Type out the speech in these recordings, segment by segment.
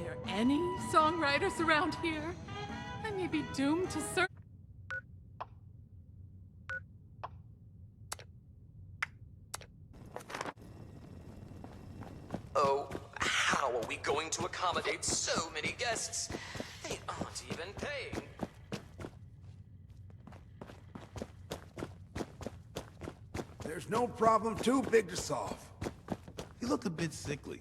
there any songwriters around here? I may be doomed to search. Oh, how are we going to accommodate so many guests? They aren't even paying. There's no problem too big to solve. You look a bit sickly.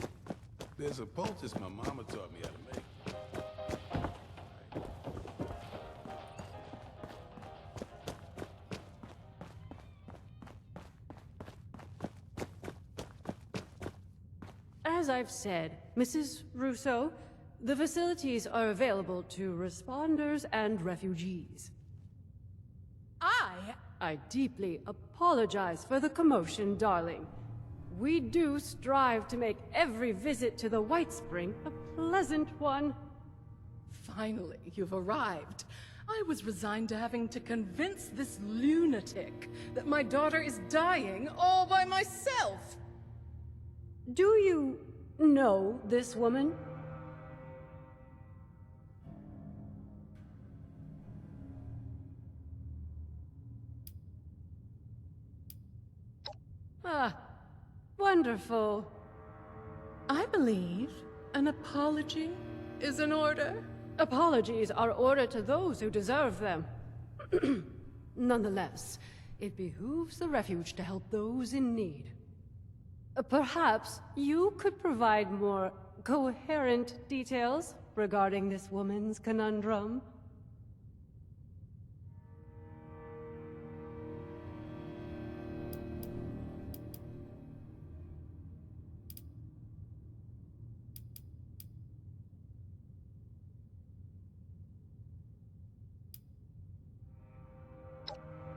There's a poultice my mama taught me how to make. As I've said, Mrs. Russo, the facilities are available to responders and refugees. I deeply apologize for the commotion, darling. We do strive to make every visit to the White Spring a pleasant one. Finally, you've arrived. I was resigned to having to convince this lunatic that my daughter is dying all by myself. Do you know this woman? Ah, wonderful. I believe an apology is in order. Apologies are ordered to those who deserve them. Nonetheless, it behooves the refuge to help those in need. Perhaps you could provide more coherent details regarding this woman's conundrum.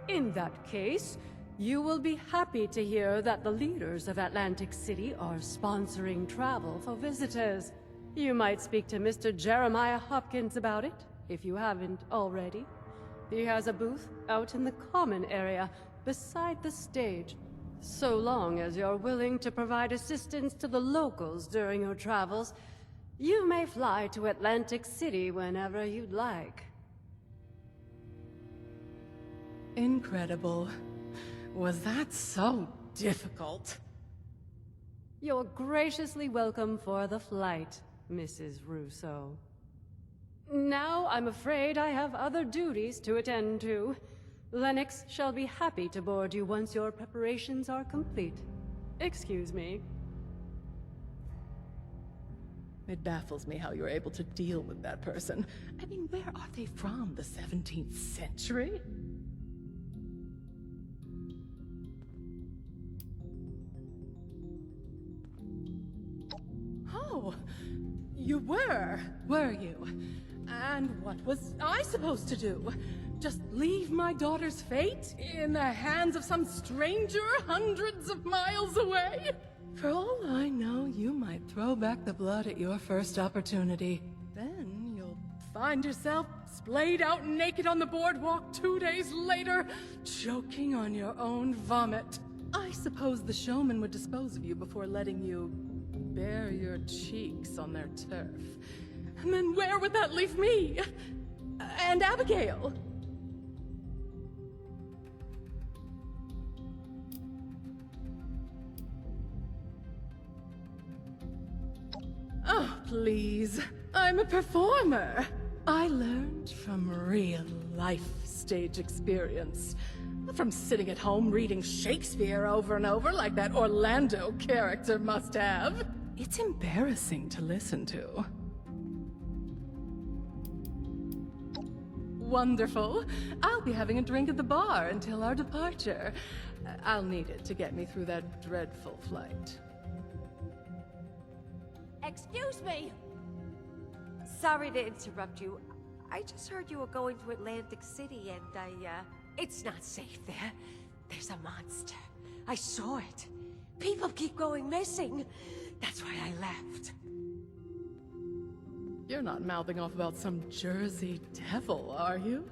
In that case, you will be happy to hear that the leaders of Atlantic City are sponsoring travel for visitors. You might speak to Mr. Jeremiah Hopkins about it, if you haven't already. He has a booth out in the common area, beside the stage. So long as you're willing to provide assistance to the locals during your travels, you may fly to Atlantic City whenever you'd like. Incredible. Was that so difficult? You're graciously welcome for the flight, Mrs. Russo. Now I'm afraid I have other duties to attend to. Lennox shall be happy to board you once your preparations are complete. Excuse me. It baffles me how you're able to deal with that person. I mean, where are they from? The 17th century? Oh, you were you? And what was I supposed to do? Just leave my daughter's fate in the hands of some stranger hundreds of miles away? For all I know, you might throw back the blood at your first opportunity. Then you'll find yourself splayed out naked on the boardwalk 2 days later, choking on your own vomit. I suppose the showman would dispose of you before letting you bare your cheeks on their turf. And then where would that leave me? And Abigail? Oh, please. I'm a performer. I learned from real-life stage experience. From sitting at home reading Shakespeare over and over like that Orlando character must have. It's embarrassing to listen to. Wonderful. I'll be having a drink at the bar until our departure. I'll need it to get me through that dreadful flight. Excuse me! Sorry to interrupt you. I just heard you were going to Atlantic City and it's not safe there. There's a monster. I saw it. People keep going missing. That's why I left. You're not mouthing off about some Jersey devil, are you?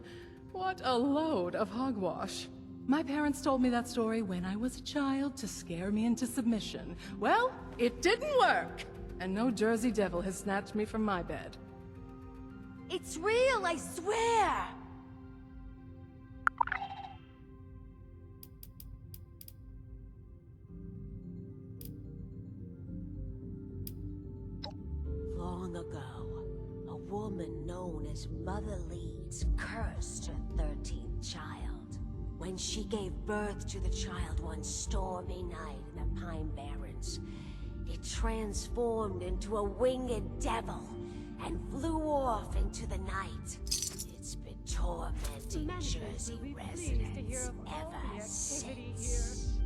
What a load of hogwash. My parents told me that story when I was a child to scare me into submission. Well, it didn't work. and no Jersey devil has snatched me from my bed. It's real, I swear! Long ago, a woman known as Mother Leeds cursed her 13th child. When she gave birth to the child one stormy night in the Pine Barrens, it transformed into a winged devil and flew off into the night. It's been tormenting Jersey residents ever since.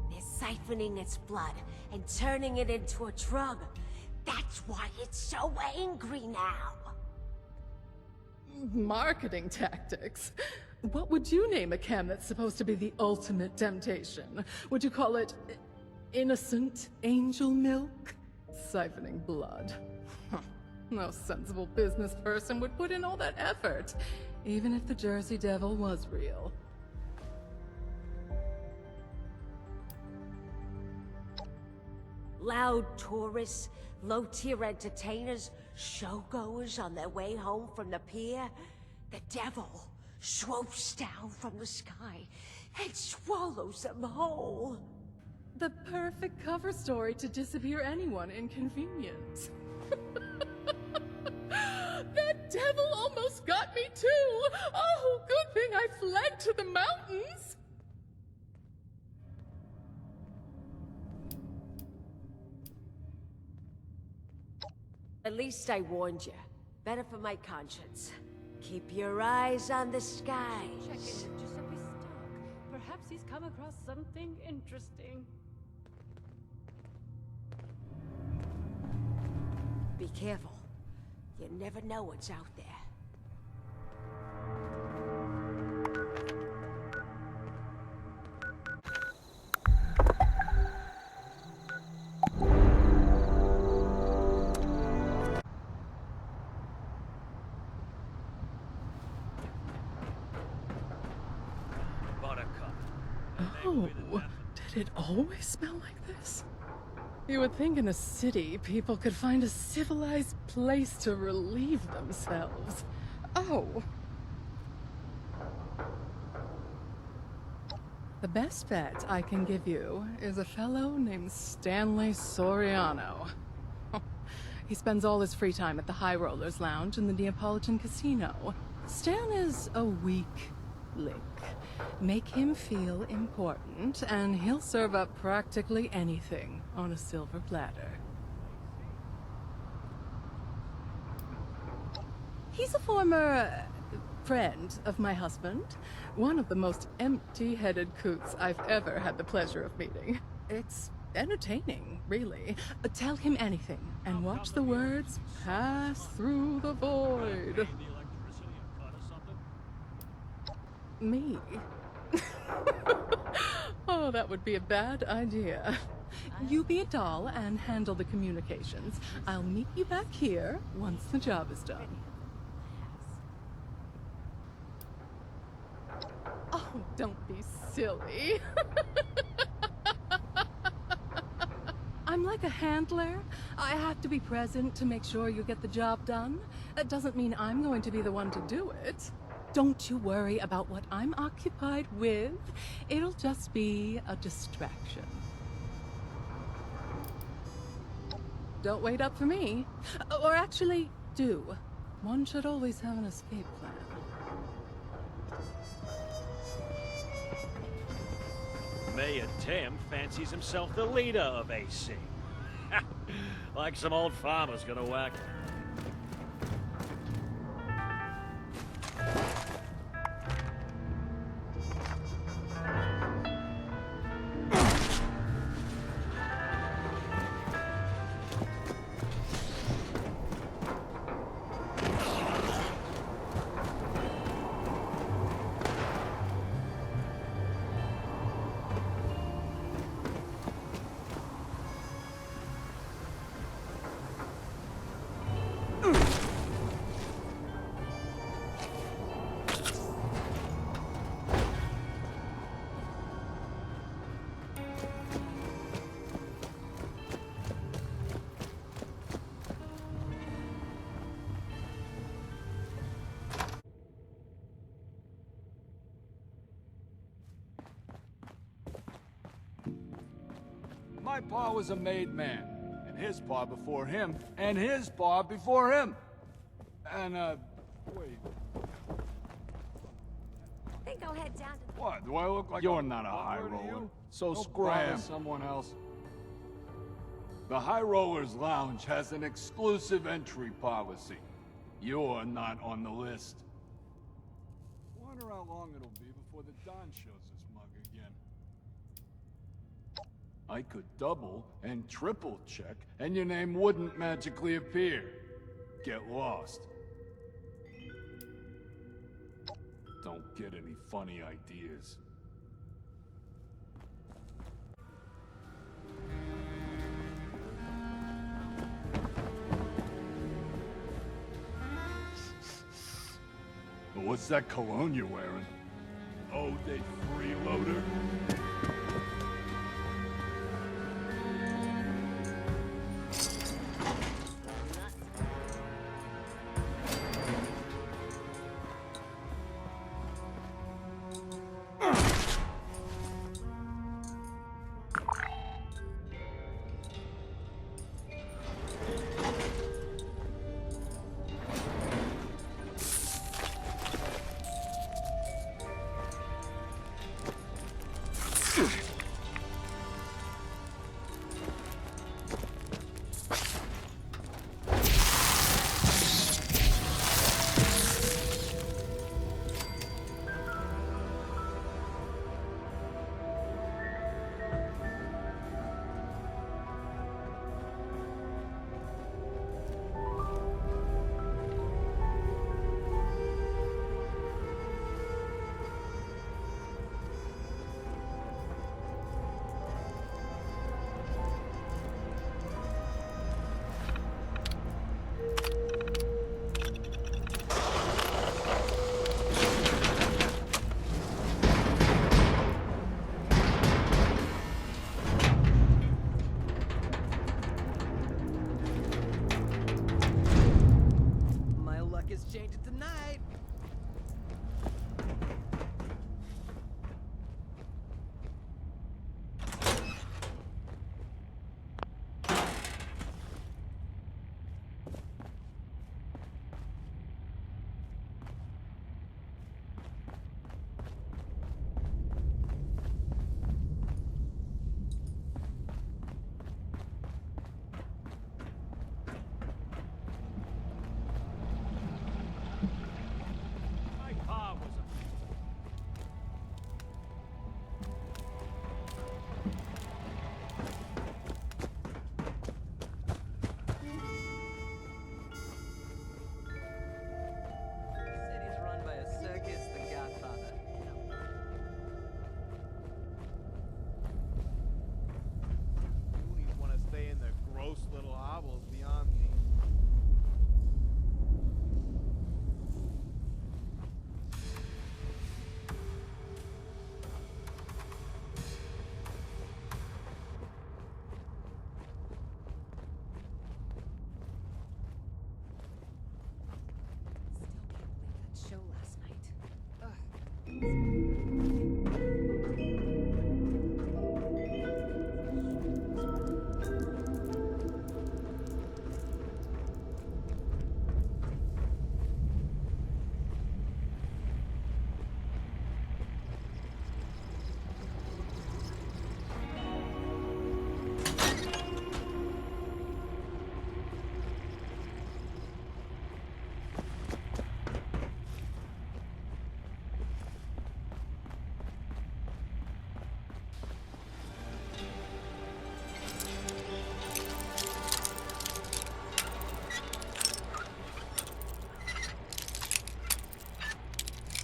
They're siphoning its blood and turning it into a drug. That's why it's so angry now. Marketing tactics? What would you name a chem that's supposed to be the ultimate temptation? Would you call it innocent angel milk? Siphoning blood. No sensible business person would put in all that effort, even if the Jersey Devil was real. Loud tourists, low-tier entertainers, showgoers on their way home from the pier. The devil swoops down from the sky and swallows them whole. The perfect cover story to disappear anyone inconvenient. That devil almost got me too! Oh, good thing I fled to the mountains! At least I warned you. Better for my conscience. Keep your eyes on the skies. Check in with Giuseppe Stark. Perhaps he's come across something interesting. Be careful. You never know what's out there. Oh, did it always smell like this? You would think in a city, people could find a civilized place to relieve themselves. Oh. The best bet I can give you is a fellow named Stanley Soriano. He spends all his free time at the High Rollers Lounge in the Neapolitan Casino. Stan is a weak link. Make him feel important, and he'll serve up practically anything on a silver platter. He's a former friend of my husband. One of the most empty-headed coots I've ever had the pleasure of meeting. It's entertaining, really. Tell him anything, and watch the words pass through the void. Me? Oh, that would be a bad idea. You be a doll and handle the communications. I'll meet you back here once the job is done. Oh, don't be silly. I'm like a handler. I have to be present to make sure you get the job done. That doesn't mean I'm going to be the one to do it. Don't you worry about what I'm occupied with. It'll just be a distraction. Don't wait up for me. Or actually, do. One should always have an escape plan. Mayor Tim fancies himself the leader of AC. Like some old farmer's gonna whack him. My pa was a made man, and his pa before him, and his pa before him. And, wait. I think I'll head down to... What, do I look like You're not a high roller, so scram someone else. The High Rollers Lounge has an exclusive entry policy. You're not on the list. Wonder how long it'll be before the Don shows this mug again. I could double and triple check, and your name wouldn't magically appear. Get lost. Don't get any funny ideas. What's that cologne you're wearing? Oh, they freeloader?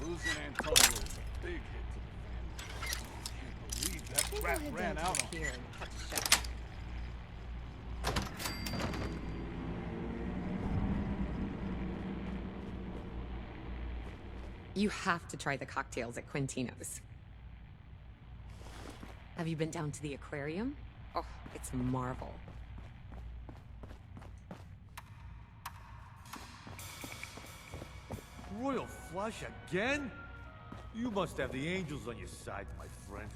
Losing Antonio is a big hit to the family. I can't believe that rat ran out on here and cut the shot. You have to try the cocktails at Quintino's. Have you been down to the aquarium? Oh, it's a marvel. Royal flush again? You must have the angels on your side, my friend.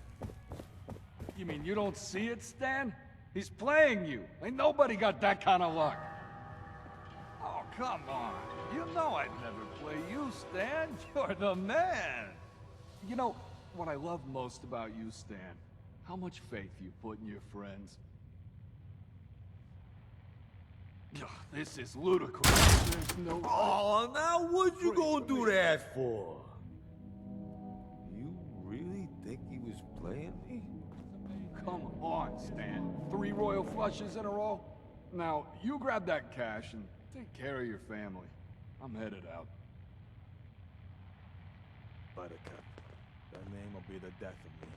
You mean you don't see it, Stan? He's playing you. Ain't nobody got that kind of luck. Oh, come on. You know I'd never play you, Stan. You're the man. You know, what I love most about you, Stan, how much faith you put in your friends. Ugh, this is ludicrous. There's no... Oh, now what you gonna do that for? You really think he was playing me? Come on, Stan. 3 royal flushes in a row? Now, you grab that cash and take care of your family. I'm headed out. Buttercup. That name will be the death of me.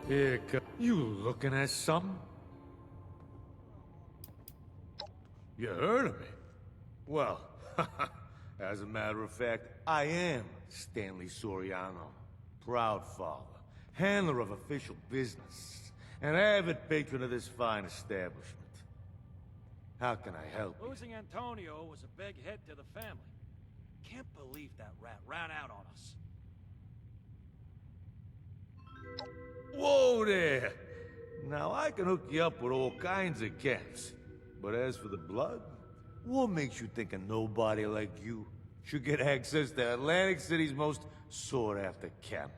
Here, you looking at something? You heard of me? Well, as a matter of fact, I am Stanley Soriano. Proud father, handler of official business, an avid patron of this fine establishment. How can I help you? Losing Antonio was a big hit to the family. Can't believe that rat ran out on us. Whoa there! Now I can hook you up with all kinds of camps. But as for the blood, what makes you think a nobody like you should get access to Atlantic City's most sought-after camp?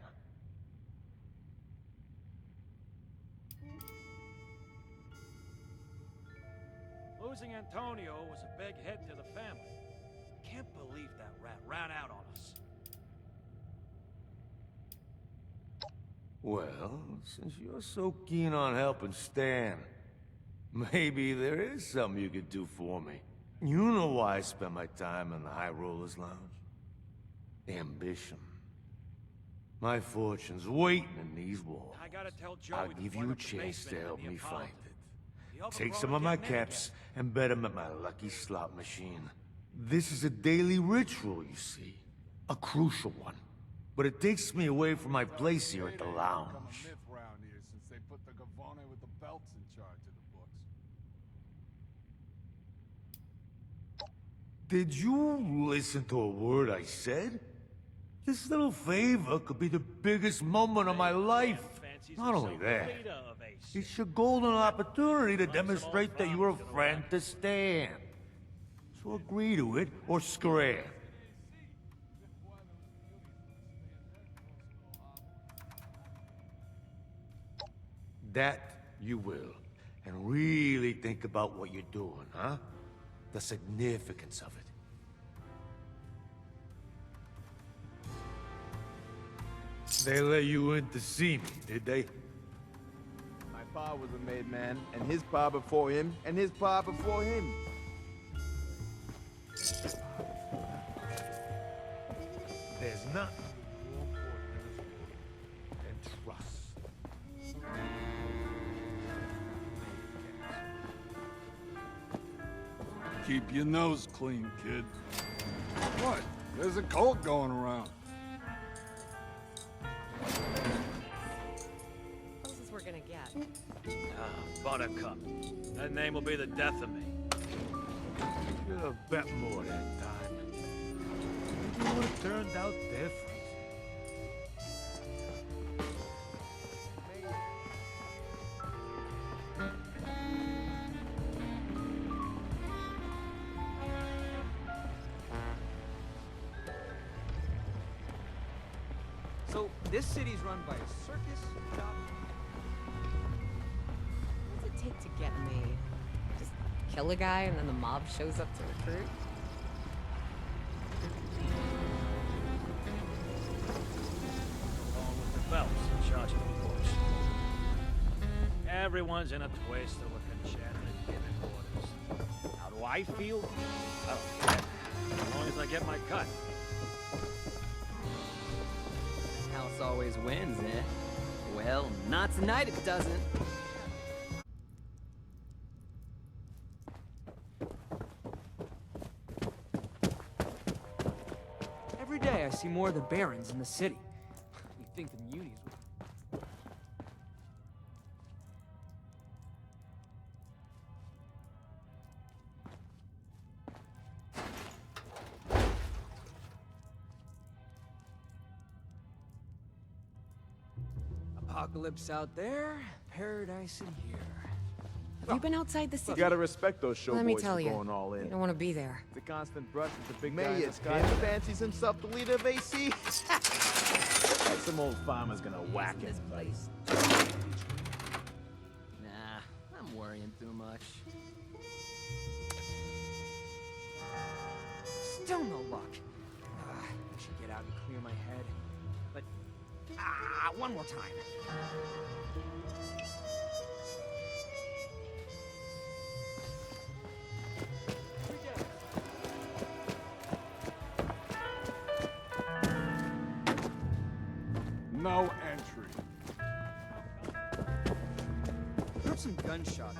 Losing Antonio was a big hit to the family. Can't believe that rat ran out on us. Well, since you're so keen on helping Stan, maybe there is something you could do for me. You know why I spend my time in the High Rollers Lounge? Ambition. My fortune's waiting in these walls. I gotta tell Joey I'll to give plug you a up the chance to basement help in the me Apollo. find it. The other Take brother some of my getting in caps and bet them at my lucky slot machine. This is a daily ritual, you see. A crucial one. But it takes me away from my place here at the lounge. Become a myth round here since they put the Gavone with the belts in charge of the books. Did you listen to a word I said? This little favor could be the biggest moment of my life. Not only that, it's your golden opportunity to demonstrate that you're a friend to Stan. So agree to it, or scram. That you will. And really think about what you're doing, huh? The significance of it. They let you in to see me, did they? My pa was a made man, and his pa before him, and his pa before him. There's nothing more important in this world than trust. Keep your nose clean, kid. What? There's a cult going around. Closest we're gonna get. Ah, Buttercup. That name will be the death of me. Should have bet more that time. Maybe it would have turned out different. So, this city's run by a circus, job? What does it take to get made? Just kill a guy and then the mob shows up to recruit? Along with the belts in charge of the books. Everyone's in a twist to look enchanted and giving orders. How do I feel? I don't care. As long as I get my cut. House always wins, eh? Well, not tonight it doesn't. Every day I see more of the barons in the city. You'd think the munis would... Apocalypse out there, paradise in here. Have you been outside the city? You gotta respect those show Let me boys tell for you, going all in. I don't want to be there. The constant brush with the big guy in the sky. Fancies himself the leader of AC. Like some old farmer's gonna whack him. Nah, I'm worrying too much. Still no luck. I should get out and clear my head. But, one more time. No entry. Heard some gunshots.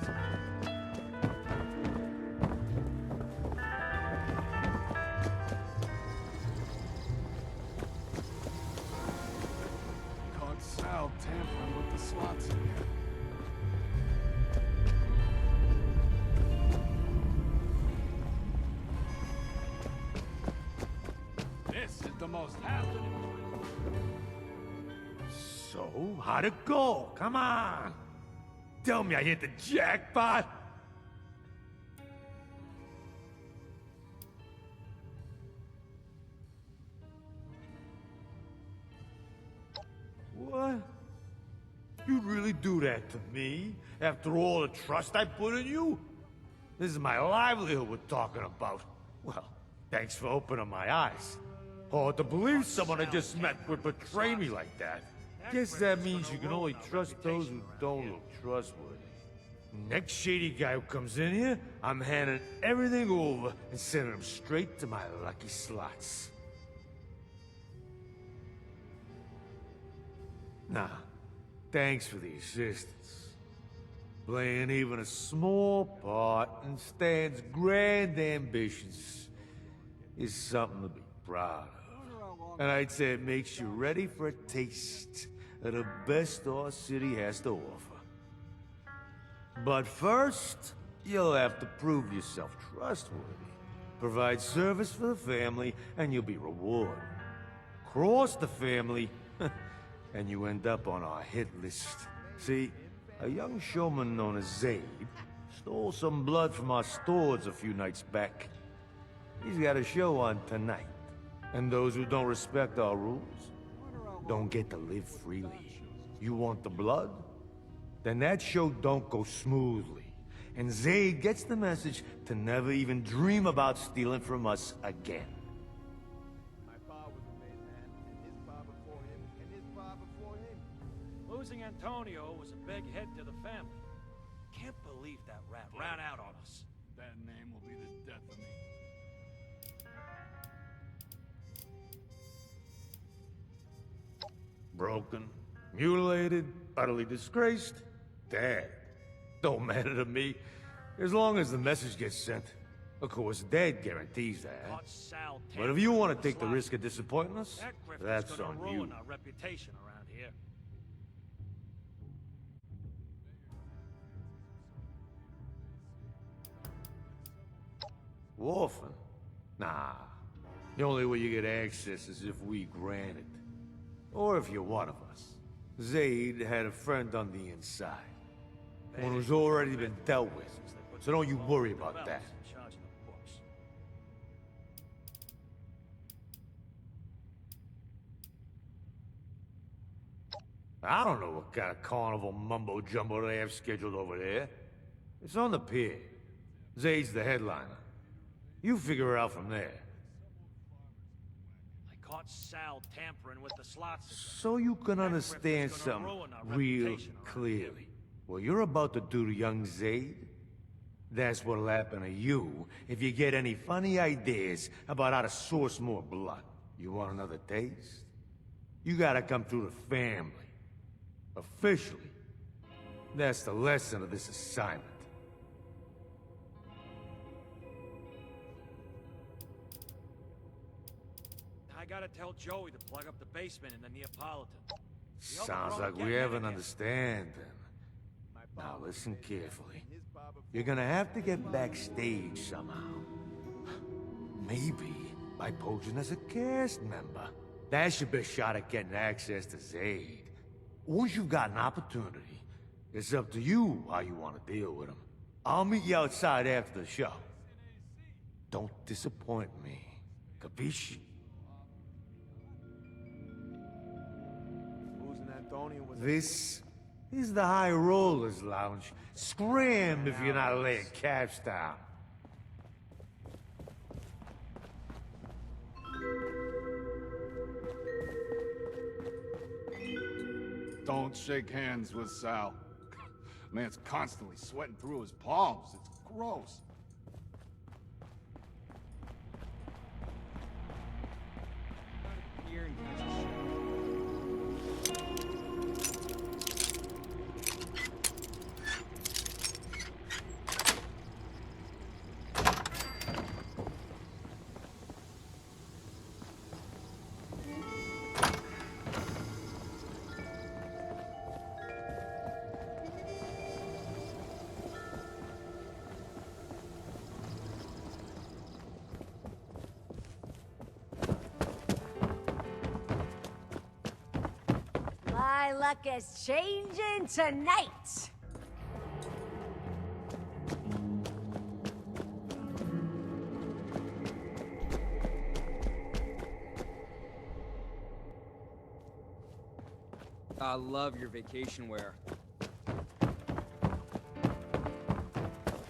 Caught Sal tampering with the slots in here. This is the most happening. So, how'd it go? Come on! Tell me I hit the jackpot! What? You'd really do that to me? After all the trust I put in you? This is my livelihood we're talking about. Well, thanks for opening my eyes. Hard to believe someone I just met would betray me like that. Guess that means you can only trust those who don't look trustworthy. Next shady guy who comes in here, I'm handing everything over and sending him straight to my lucky slots. Nah, thanks for the assistance. Playing even a small part in Stan's grand ambitions is something to be proud of. And I'd say it makes you ready for a taste of the best our city has to offer. But first, you'll have to prove yourself trustworthy. Provide service for the family, and you'll be rewarded. Cross the family, and you end up on our hit list. See, a young showman known as Zaid stole some blood from our stores a few nights back. He's got a show on tonight. And those who don't respect our rules don't get to live freely. You want the blood? Then that show don't go smoothly. And Zaid gets the message to never even dream about stealing from us again. My pa was a made man, and his pa before him, and his pa before him. Losing Antonio was a big hit to the family. Can't believe that rat ran out on us. That name will be the death of me. Broken, mutilated, utterly disgraced, dead. Don't matter to me, as long as the message gets sent. Of course, dead guarantees that. But if you want to take the risk of disappointing us, that's on you. Ruin our reputation around here. Orphan? Nah. The only way you get access is if we grant it. Or if you're one of us. Zaid had a friend on the inside. One who's already been dealt with. So don't you worry about that. I don't know what kind of carnival mumbo-jumbo they have scheduled over there. It's on the pier. Zaid's the headliner. You figure it out from there. Caught Sal tampering with the slots. So you can understand something real clearly. What you're about to do to young Zaid, that's what'll happen to you if you get any funny ideas about how to source more blood. You want another taste? You gotta come through the family. Officially. That's the lesson of this assignment. I gotta tell Joey to plug up the basement in the Neapolitan. Sounds like we have an understanding. Now listen carefully. You're gonna have to get backstage somehow. Maybe by posing as a cast member. That's your best shot at getting access to Zaid. Once you've got an opportunity, it's up to you how you want to deal with him. I'll meet you outside after the show. Don't disappoint me. Capisci? This is the High Rollers Lounge. Scram if you're not laying cash down. Don't shake hands with Sal. Man's constantly sweating through his palms. It's gross. Here and give us a show. My luck is changing tonight. I love your vacation wear.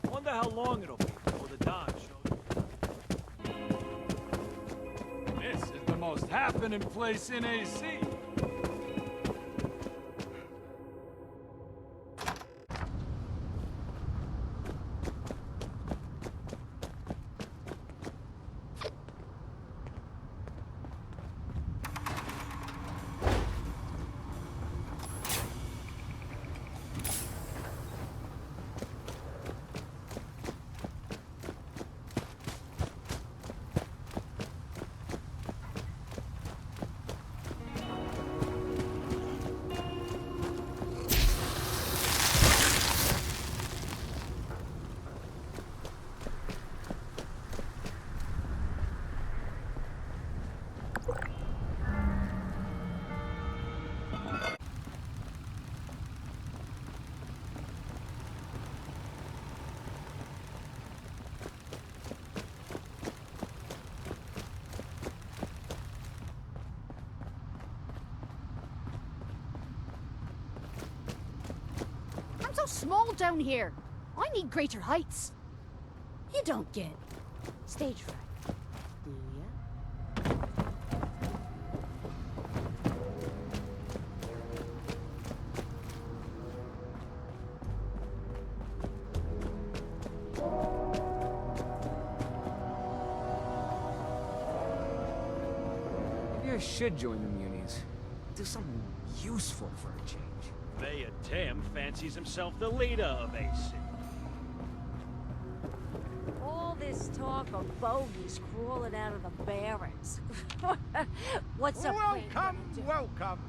Wonder how long it'll be before the Don shows. This is the most happening place in AC. I'm so small down here. I need greater heights. You don't get stage fright, do ya? Maybe I should join the Munis. Do something useful for a change. Mayor Tim fancies himself the leader of AC. All this talk of bogies crawling out of the barracks. What's up? Welcome.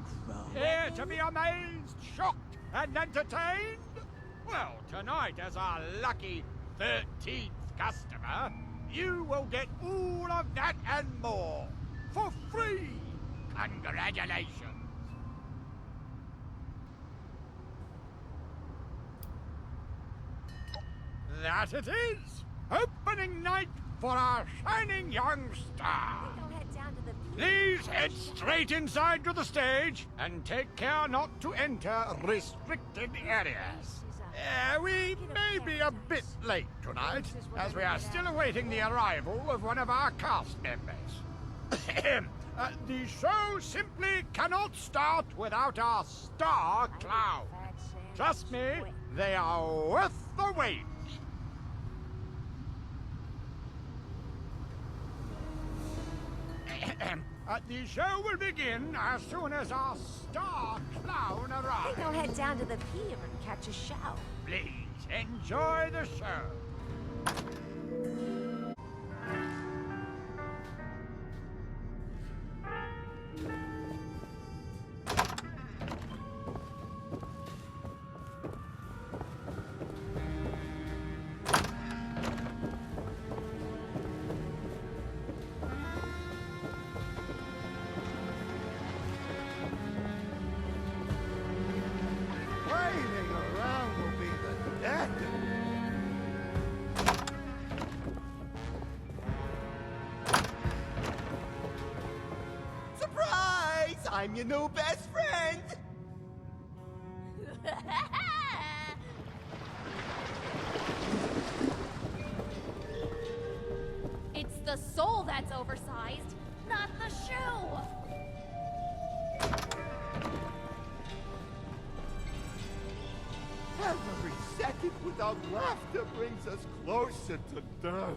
Here to be amazed, shocked, and entertained? Well, tonight, as our lucky 13th customer, you will get all of that and more for free. Congratulations. That it is! Opening night for our shining young star! Go head down to the Please head straight inside to the stage and take care not to enter restricted areas. We may be a bit late tonight, as we are still awaiting the arrival of one of our cast members. The show simply cannot start without our star clown. Trust me, they are worth the wait. The show will begin as soon as our star clown arrives. Go head down to the pier and catch a shower. Please enjoy the show. I'm your new best friend! It's the soul that's oversized, not the shoe! Every second without laughter brings us closer to death.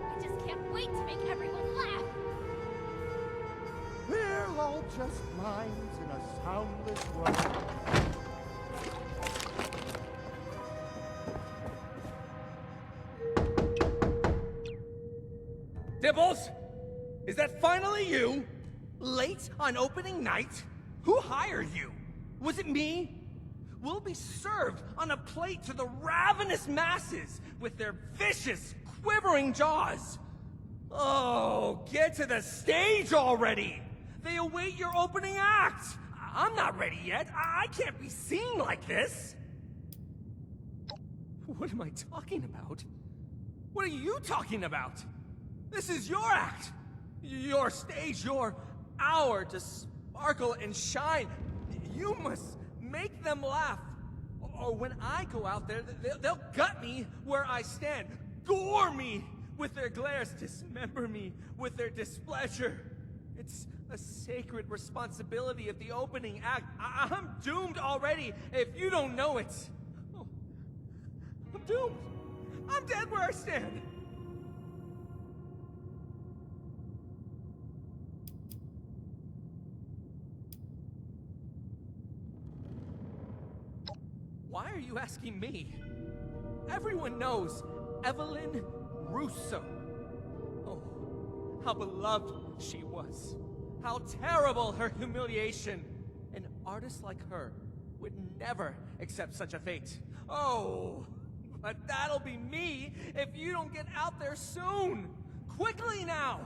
I just can't wait to make everyone laugh! We're all just minds in a soundless world. Dibbles? Is that finally you? Late on opening night? Who hired you? Was it me? We'll be served on a plate to the ravenous masses with their vicious, quivering jaws. Oh, get to the stage already! They await your opening act! I'm not ready yet. I can't be seen like this! What am I talking about? What are you talking about? This is your act! Your stage, your hour to sparkle and shine. You must make them laugh. Or when I go out there, they'll gut me where I stand. Gore me with their glares, dismember me with their displeasure. It's a sacred responsibility of the opening act. I'm doomed already if you don't know it. Oh, I'm doomed. I'm dead where I stand. Why are you asking me? Everyone knows Evelyn Russo. Oh, how beloved she was. How terrible her humiliation. An artist like her would never accept such a fate. Oh, but that'll be me if you don't get out there soon. Quickly now.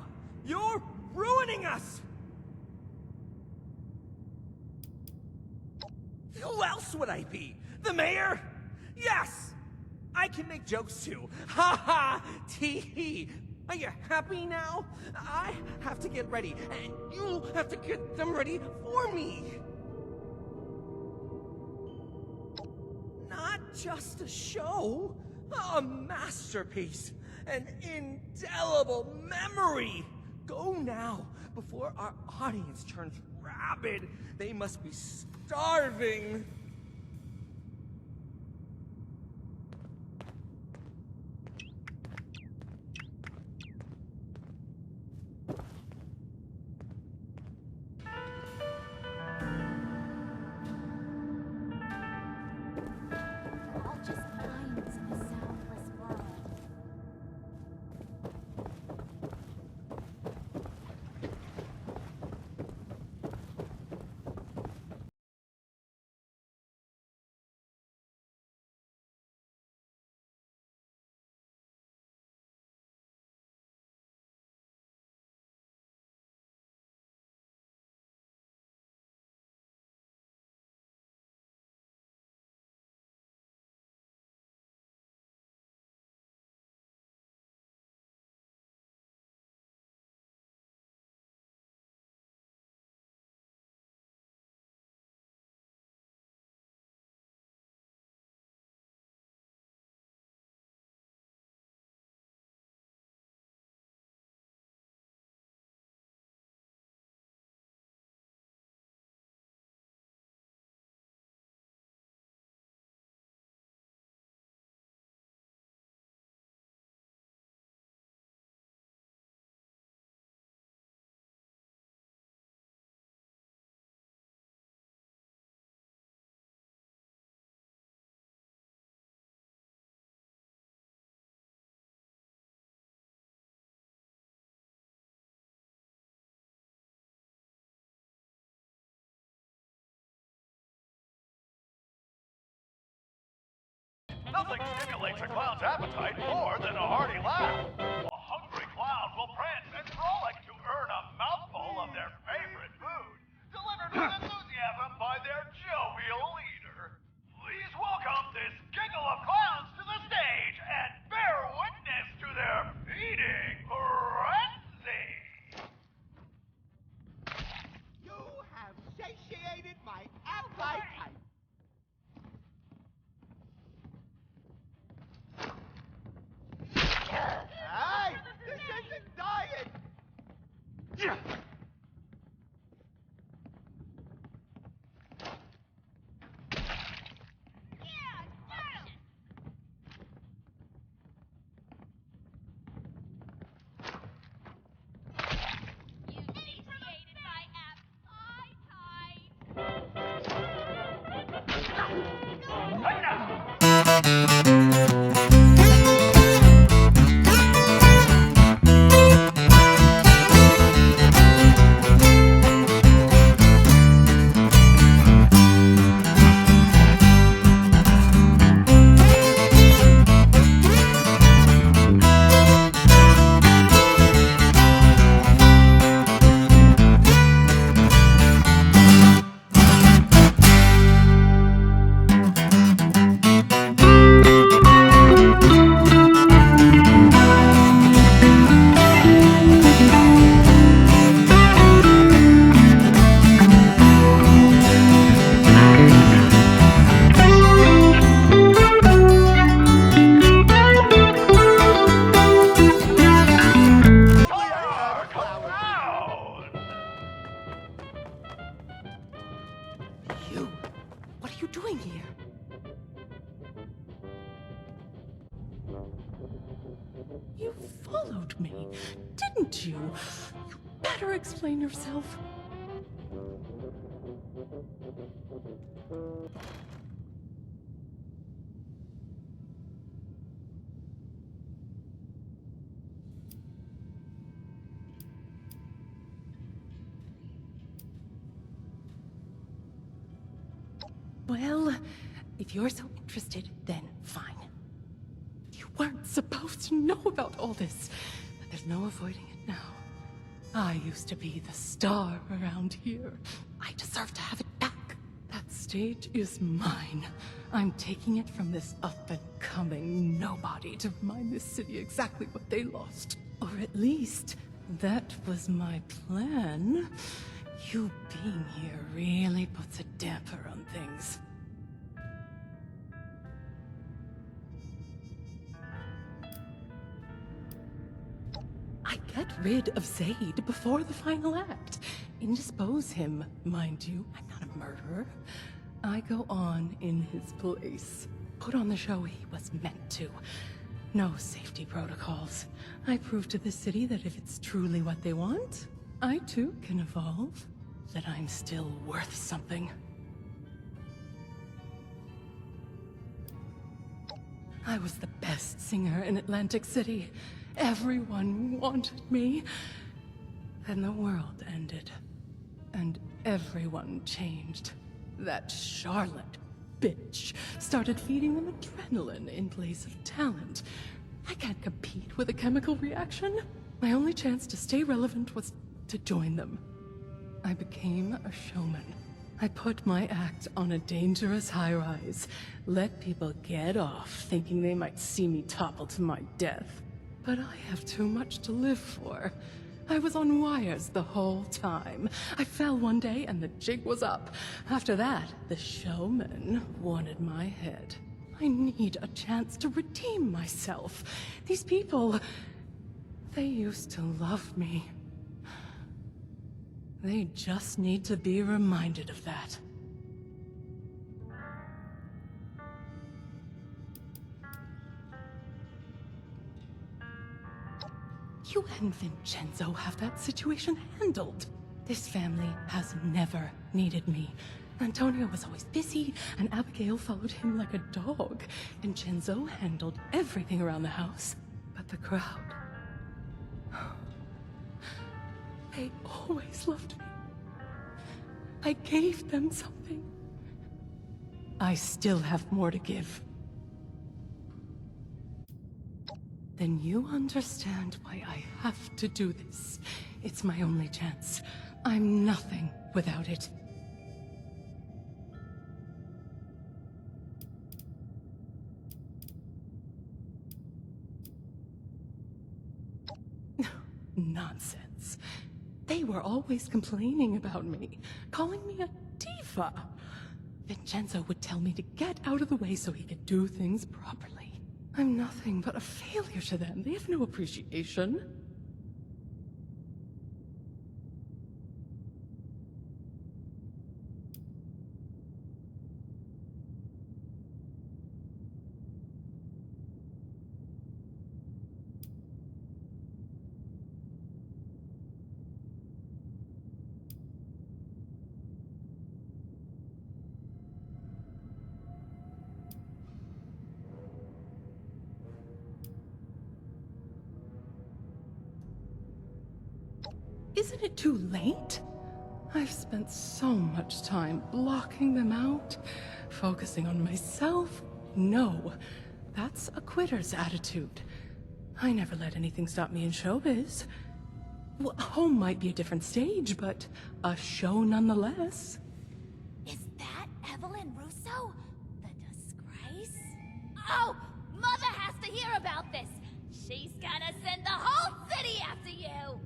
You're ruining us. Who else would I be? The mayor? Yes! I can make jokes too. Ha ha! Tee hee! Are you happy now? I have to get ready, and you have to get them ready for me! Not just a show, a masterpiece, an indelible memory! Go now, before our audience turns rabid. They must be starving. All just minds in a soundless world. Nothing stimulates a clown's appetite more than a hearty laugh. A hungry clown will prance and frolic to earn a mouthful you doing here? You followed me, didn't you? You better explain yourself. Well, if you're so interested, then fine. You weren't supposed to know about all this, but there's no avoiding it now. I used to be the star around here. I deserve to have it back. That stage is mine. I'm taking it from this up-and-coming nobody to remind this city exactly what they lost. Or at least, that was my plan. You being here really puts a damper on things. I get rid of Zaid before the final act. Indispose him, mind you. I'm not a murderer. I go on in his place. Put on the show he was meant to. No safety protocols. I prove to the city that if it's truly what they want, I too can evolve. That I'm still worth something. I was the best singer in Atlantic City. Everyone wanted me. Then the world ended. And everyone changed. That Charlotte bitch started feeding them adrenaline in place of talent. I can't compete with a chemical reaction. My only chance to stay relevant was to join them. I became a showman. I put my act on a dangerous high-rise. Let people get off thinking they might see me topple to my death. But I have too much to live for. I was on wires the whole time. I fell one day and the jig was up. After that, the showman wanted my head. I need a chance to redeem myself. These people, they used to love me. They just need to be reminded of that. You and Vincenzo have that situation handled. This family has never needed me. Antonio was always busy, and Abigail followed him like a dog. Vincenzo handled everything around the house, but the crowd... They always loved me. I gave them something. I still have more to give. Then you understand why I have to do this. It's my only chance. I'm nothing without it. Nonsense. They were always complaining about me, calling me a diva. Vincenzo would tell me to get out of the way so he could do things properly. I'm nothing but a failure to them. They have no appreciation. Isn't it too late? I've spent so much time blocking them out, focusing on myself. No, that's a quitter's attitude. I never let anything stop me in showbiz. Well, home might be a different stage, but a show nonetheless. Is that Evelyn Russo? The disgrace? Oh, Mother has to hear about this. She's gonna send the whole city after you.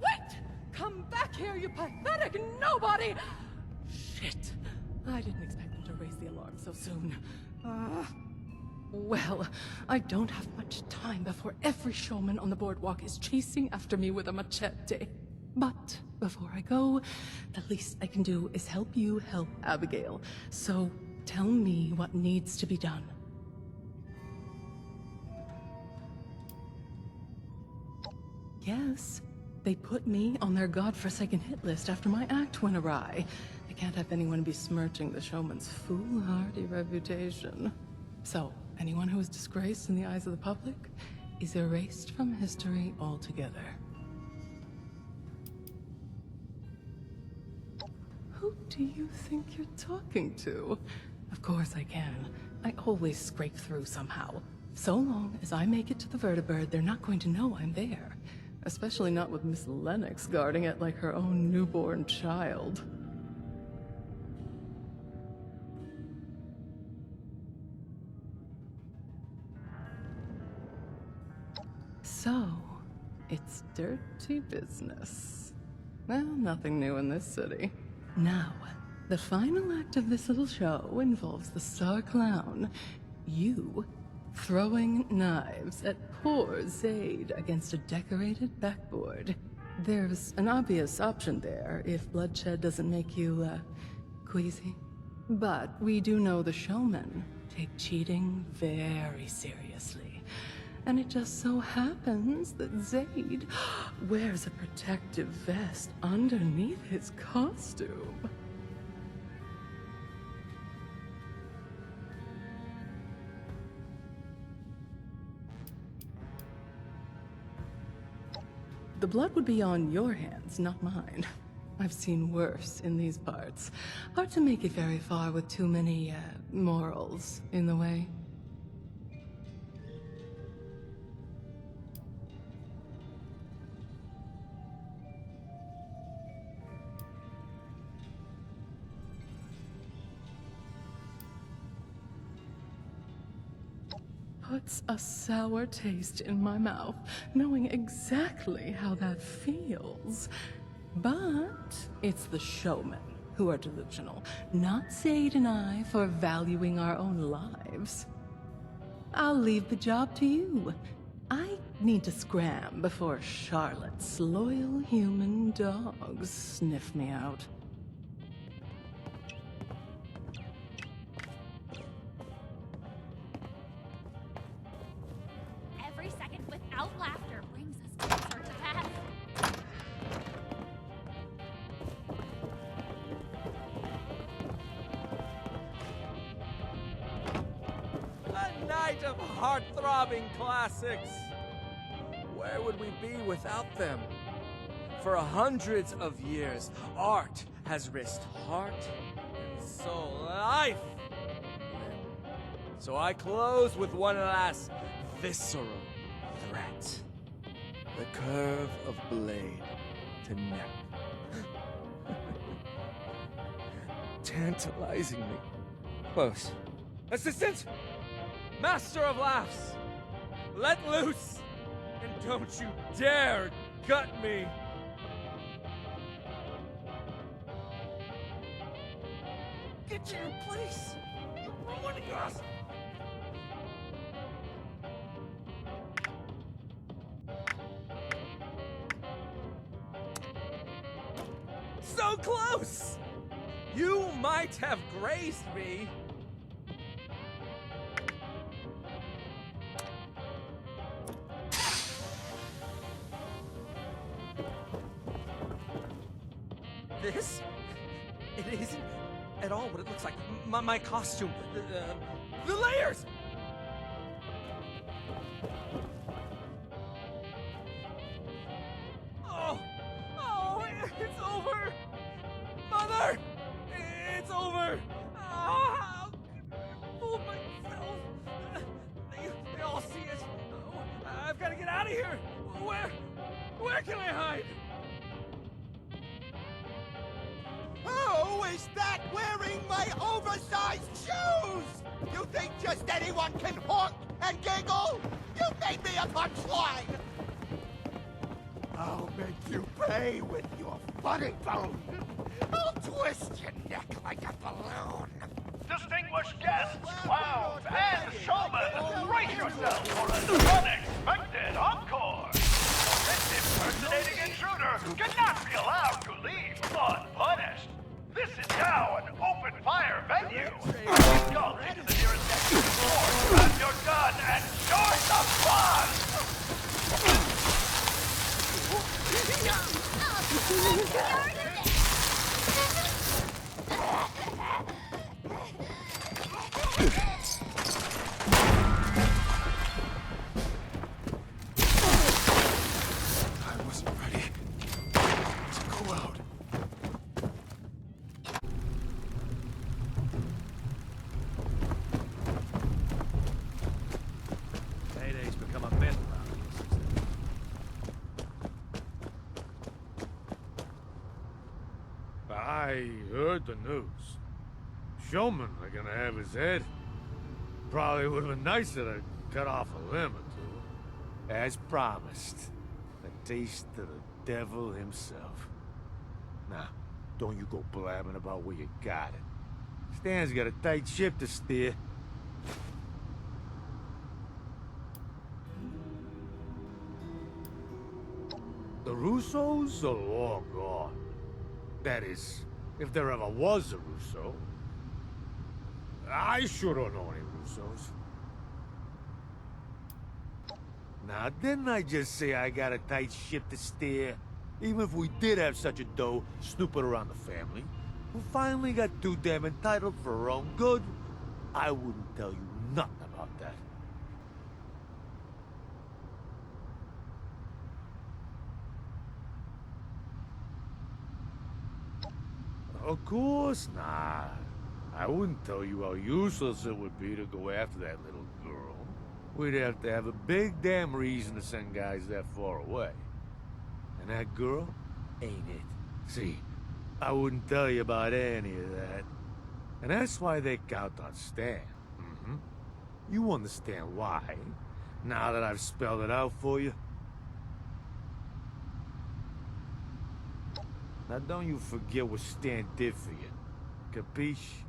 Wait! Come back here, you pathetic nobody! Shit. I didn't expect them to raise the alarm so soon. Well, I don't have much time before every showman on the boardwalk is chasing after me with a machete. But before I go, the least I can do is help you help Abigail. So tell me what needs to be done. Yes, they put me on their godforsaken hit list after my act went awry. I can't have anyone besmirching the showman's foolhardy reputation. So, anyone who is disgraced in the eyes of the public is erased from history altogether. Who do you think you're talking to? Of course I can. I always scrape through somehow. So long as I make it to the vertibird, they're not going to know I'm there. Especially not with Miss Lennox guarding it like her own newborn child. So, it's dirty business. Well, nothing new in this city. Now, the final act of this little show involves the star clown, you, throwing knives at poor Zaid against a decorated backboard. There's an obvious option there if bloodshed doesn't make you, queasy. But we do know the showmen take cheating very seriously. And it just so happens that Zaid wears a protective vest underneath his costume. The blood would be on your hands, not mine. I've seen worse in these parts. Hard to make it very far with too many, morals in the way. Puts a sour taste in my mouth, knowing exactly how that feels. But it's the showmen who are delusional, not Zaid and I for valuing our own lives. I'll leave the job to you. I need to scram before Charlotte's loyal human dogs sniff me out. Every second without laughter brings us closer to death. A night of heart-throbbing classics. Where would we be without them? For hundreds of years, art has risked heart and soul, life. So I close with one last visceral threat. The curve of blade to neck. Tantalizingly close. Assistant! Master of laughs! Let loose! And don't you dare gut me! Get to your place! You're ruining us! So close! You might have grazed me. This? It isn't at all what it looks like. My costume. The layers! Oh, it's over! Mother! It's over! How could I fool myself? They all see it. Oh, I've got to get out of here. Where can I hide? Who is that wearing my oversized shoes? You think just anyone can honk and giggle? You made me a punchline! I'll make you pay with your funny bone. I'll twist your neck like a balloon. Distinguished guests, clowns, and showmen, brace yourselves for an unexpected encore. This impersonating intruder cannot be heard the news. Showmen are gonna have his head. Probably would have been nicer to cut off a limb or two. As promised, a taste of the devil himself. Now, don't you go blabbing about where you got it. Stan's got a tight ship to steer. The Russos are long gone. That is, if there ever was a Russo. I sure don't know any Russos. Now, didn't I just say I got a tight ship to steer? Even if we did have such a doe snooping around the family, who finally got too damn entitled for her own good, I wouldn't tell you nothing about that. Of course not. I wouldn't tell you how useless it would be to go after that little girl. We'd have to have a big damn reason to send guys that far away. And that girl ain't it. See, I wouldn't tell you about any of that. And that's why they count on Stan. You understand why, now that I've spelled it out for you? Now don't you forget what Stan did for you. Capiche?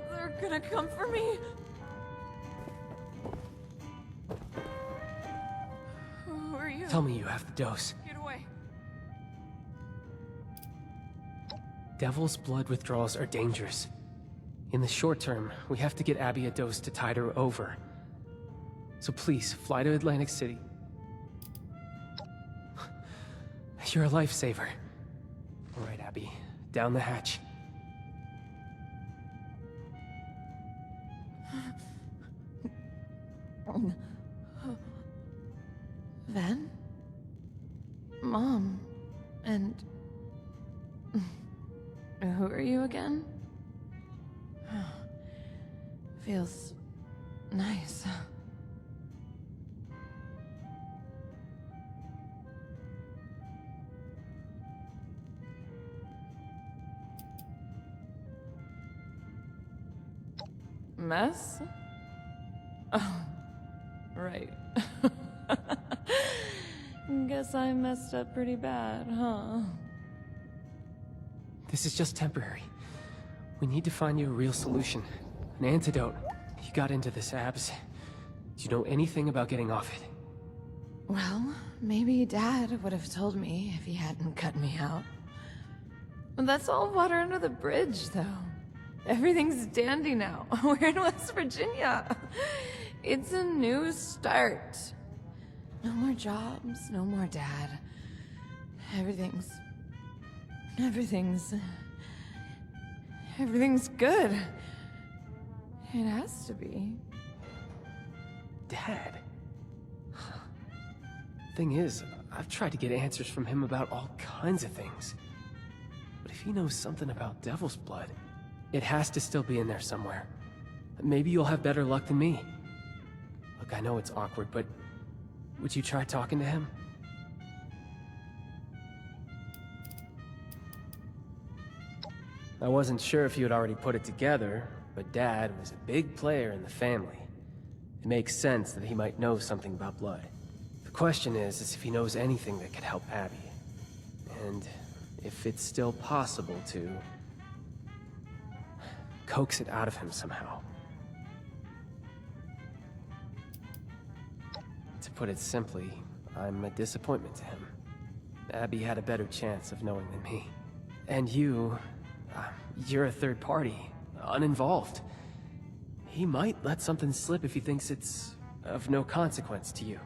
They're gonna come for me. Who are you? Tell me you have the dose. Get away. Devil's blood withdrawals are dangerous. In the short term, we have to get Abby a dose to tide her over. So please, fly to Atlantic City. You're a lifesaver. All right, Abby. Down the hatch. Ven? Mom? And... who are you again? Feels... nice. Mess? Oh, right. Guess I messed up pretty bad, huh? This is just temporary. We need to find you a real solution. An antidote. You got into this, Abs. Do you know anything about getting off it? Well, maybe Dad would have told me if he hadn't cut me out. But that's all water under the bridge, though. Everything's dandy now. We're in West Virginia. It's a new start. No more jobs, no more Dad. Everything's good. It has to be. Dad? Thing is, I've tried to get answers from him about all kinds of things. But if he knows something about Devil's Blood, it has to still be in there somewhere. Maybe you'll have better luck than me. Look, I know it's awkward, but would you try talking to him? I wasn't sure if you had already put it together, but Dad was a big player in the family. It makes sense that he might know something about blood. The question is if he knows anything that could help Abby. And if it's still possible to coax it out of him somehow. To put it simply, I'm a disappointment to him. Abby had a better chance of knowing than me. And you're a third party, uninvolved. He might let something slip if he thinks it's of no consequence to you.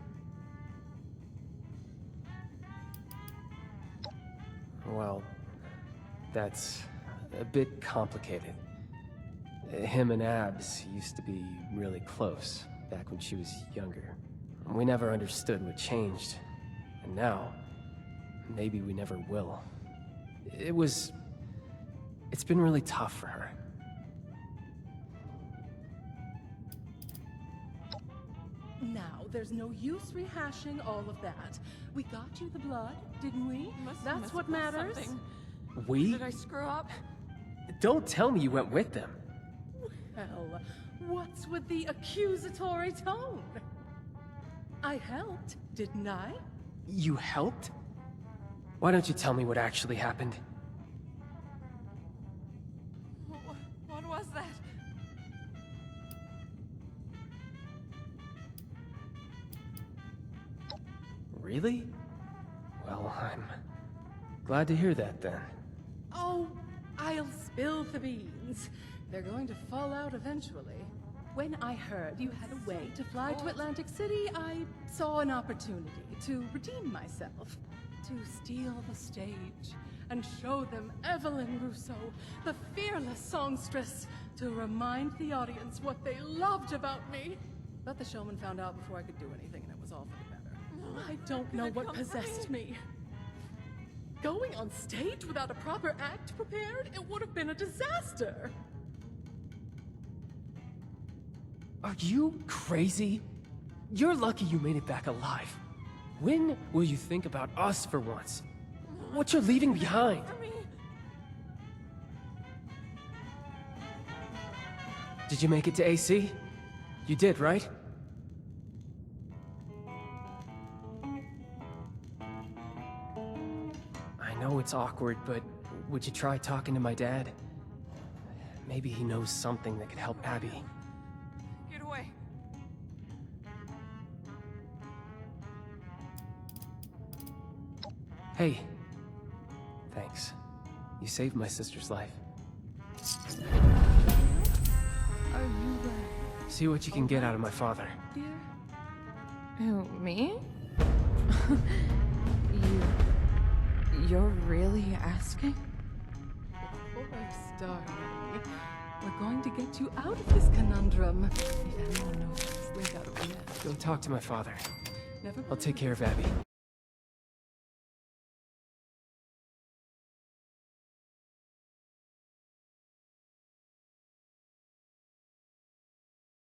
Well, that's a bit complicated. Him and Abs used to be really close back when she was younger. We never understood what changed. And now, maybe we never will. It's been really tough for her. Now, there's no use rehashing all of that. We got you the blood, didn't we? That's what matters. We? Did I screw up? Don't tell me you went with them. Well, what's with the accusatory tone? I helped, didn't I? You helped? Why don't you tell me what actually happened? What was that? Really? Well, I'm glad to hear that then. Oh, I'll spill the beans. They're going to fall out eventually. When I heard you had a way to fly to Atlantic City, I saw an opportunity to redeem myself. To steal the stage and show them Evelyn Russo, the fearless songstress, to remind the audience what they loved about me. But the showman found out before I could do anything, and it was all for the better. I don't know what possessed me. Going on stage without a proper act prepared, it would have been a disaster. Are you crazy? You're lucky you made it back alive. When will you think about us for once? What you're leaving behind? Did you make it to AC? You did, right? I know it's awkward, but would you try talking to my dad? Maybe he knows something that could help Abby. Get away. Hey. Thanks. You saved my sister's life. Are you See what you can get out of my father. Dear? Who, me? You're really asking? Of course, darling. We're going to get you out of this conundrum. If anyone knows, link out over there. Go talk to my father. Never I'll take care of Abby.